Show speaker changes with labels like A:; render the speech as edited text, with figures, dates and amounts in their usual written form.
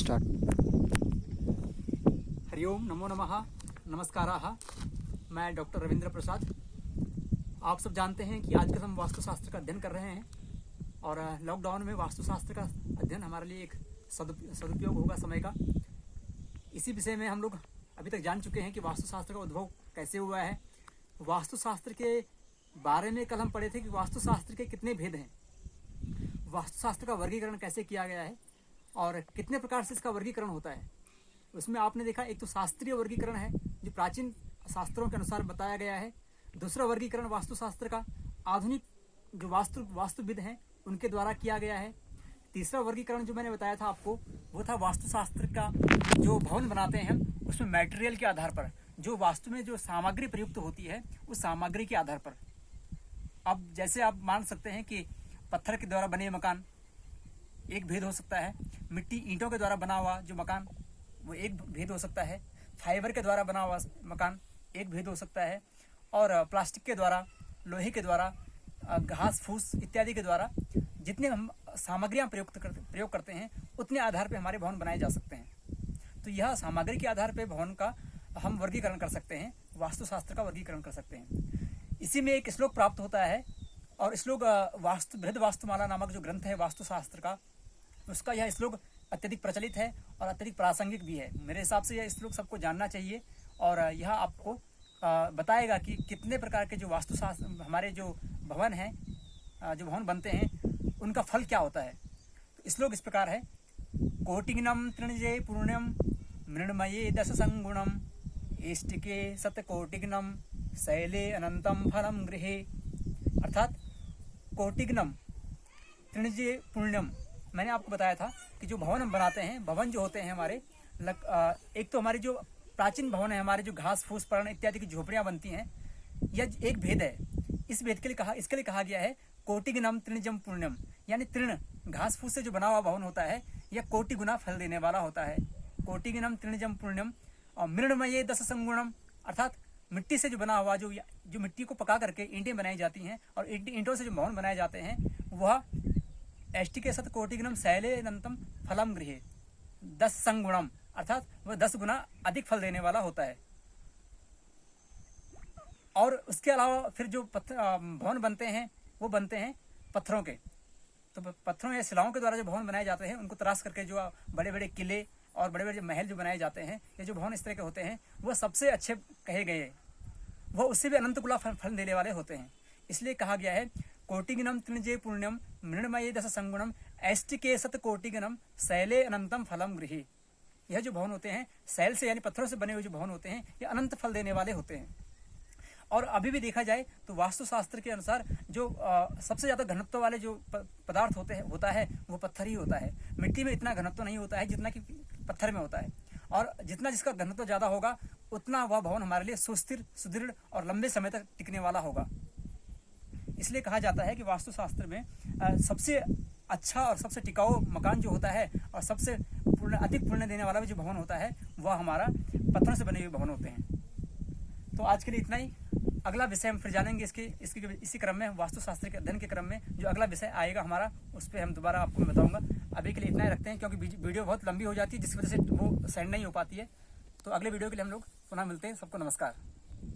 A: Start.
B: Hariom नमो नमः नमस्काराः। मैं doctor Ravindra प्रसाद। आप सब जानते हैं कि आजकल हम वास्तुशास्त्र का अध्ययन कर रहे हैं और लॉकडाउन में वास्तुशास्त्र का अध्ययन हमारे लिए एक सदुपयोग होगा समय का। इसी विषय में हम लोग अभी तक जान चुके हैं कि वास्तुशास्त्र का उद्भव कैसे हुआ है। वास्तुशास्त्र के बारे में कल हम पढ़े थे कि वास्तुशास्त्र के कितने भेद हैं, वास्तुशास्त्र का वर्गीकरण कैसे किया गया है और कितने प्रकार से इसका वर्गीकरण होता है। उसमें आपने देखा, एक तो शास्त्रीय वर्गीकरण है जो प्राचीन शास्त्रों के अनुसार बताया गया है। दूसरा वर्गीकरण वास्तुशास्त्र का आधुनिक जो वास्तुविद हैं उनके द्वारा किया गया है। तीसरा वर्गीकरण जो मैंने बताया था आपको, वो था वास्तुशास्त्र का जो भवन बनाते हैं हम, उसमें मटेरियल के आधार पर, जो वास्तु में जो सामग्री प्रयुक्त होती है उस सामग्री के आधार पर। अब जैसे आप मान सकते हैं कि पत्थर के द्वारा बने मकान एक भेद हो सकता है, मिट्टी ईंटों के द्वारा बना हुआ जो मकान वो एक भेद हो सकता है, फाइबर के द्वारा बना हुआ मकान एक भेद हो सकता है, और प्लास्टिक के द्वारा, लोहे के द्वारा, घास फूस इत्यादि के द्वारा जितने हम सामग्रियाँ प्रयोग करते हैं उतने आधार पे हमारे भवन बनाए जा सकते हैं। तो यह सामग्री के आधार पे भवन का हम वर्गीकरण कर सकते हैं, वास्तुशास्त्र का वर्गीकरण कर सकते हैं। इसी में एक श्लोक प्राप्त होता है और श्लोक बृहद वास्तुमाला नामक जो ग्रंथ है वास्तुशास्त्र का, उसका यह श्लोक अत्यधिक प्रचलित है और अत्यधिक प्रासंगिक भी है। मेरे हिसाब से यह श्लोक सबको जानना चाहिए और यह आपको बताएगा कि कितने प्रकार के जो वास्तुशास्त्र हमारे जो भवन हैं, जो भवन बनते हैं, उनका फल क्या होता है। तो श्लोक इस प्रकार है, कोटिग्नम तृणजे पूर्ण्यम मृण्मये दश संगुणम एष्टिके सतकोटिग्नम शैले अनंतम फलम गृहे। अर्थात कोटिग्नम तृणजे पुण्यम, मैंने आपको बताया था कि जो भवन हम बनाते हैं, भवन जो होते हैं हमारे, एक तो हमारी जो प्राचीन भवन है, हमारे जो घास फूस पर्ण इत्यादि की झोपड़ियाँ बनती हैं, यह एक भेद है। इस भेद के लिए इसके लिए कहा गया है कोटिग्नम तृणजम पुण्यम, यानी तृण घास फूस से जो बना हुआ भवन होता है यह कोटि गुना फल देने वाला होता है। कोटिग्नम तृणजम पुण्यम। और मृण्मये दश संगुणम, अर्थात मिट्टी से जो बना हुआ, जो मिट्टी को पका करके ईंटें बनाई जाती हैं और ईंटों से जो भवन बनाए जाते हैं, वह एष्टिके सत कोटिग्नम शैले अनंतम फलम गृहे 10 संगुणम, अर्थात वह 10 गुना अधिक फल देने वाला होता है। और उसके अलावा फिर जो भवन बनते हैं वो बनते हैं पत्थरों के। तो पत्थरों या शिलाओं के द्वारा जो भवन बनाए जाते हैं, उनको तराश करके जो बड़े बड़े किले और बड़े बड़े महल जो बनाए जाते हैं, ये जो भवन इस तरह के होते हैं, वह सबसे अच्छे कहे गए, वह उससे भी अनंत गुना फल देने वाले होते हैं। इसलिए कहा गया है कोटिग्नम तृणजे पुण्यम मृण्मये दश संगुणम एष्टिके सत कोटिग्नम शैले अनंतम फलम गृहे। यह जो भवन होते हैं, शैल से यानी पत्थरों से बने हुए जो भवन होते हैं, ये अनंत फल देने वाले होते हैं। और अभी भी देखा जाए तो वास्तुशास्त्र के अनुसार जो सबसे ज़्यादा घनत्व वाले जो पदार्थ होता है वो पत्थर ही होता है। मिट्टी में इतना घनत्व नहीं होता है जितना कि पत्थर में होता है, और जितना जिसका घनत्व ज़्यादा होगा उतना वह भवन हमारे लिए सुस्थिर, सुदृढ़ और लंबे समय तक टिकने वाला होगा। इसलिए कहा जाता है कि वास्तुशास्त्र में सबसे अच्छा और सबसे टिकाऊ मकान जो होता है और सबसे अधिक पुण्य देने वाला भी जो भवन होता है, वह हमारा पत्थरों से बने हुए भवन होते हैं। तो आज के लिए इतना ही। अगला विषय हम फिर जानेंगे इसी क्रम में, वास्तुशास्त्र के अध्ययन के क्रम में जो अगला विषय आएगा हमारा, उस पर हम दोबारा आपको मैं बताऊंगा। अभी के लिए इतना ही रखते हैं, क्योंकि वीडियो बहुत लंबी हो जाती है जिस वजह से वो सेंड नहीं हो पाती है। तो अगले वीडियो के लिए हम लोग पुनः मिलते हैं। सबको नमस्कार।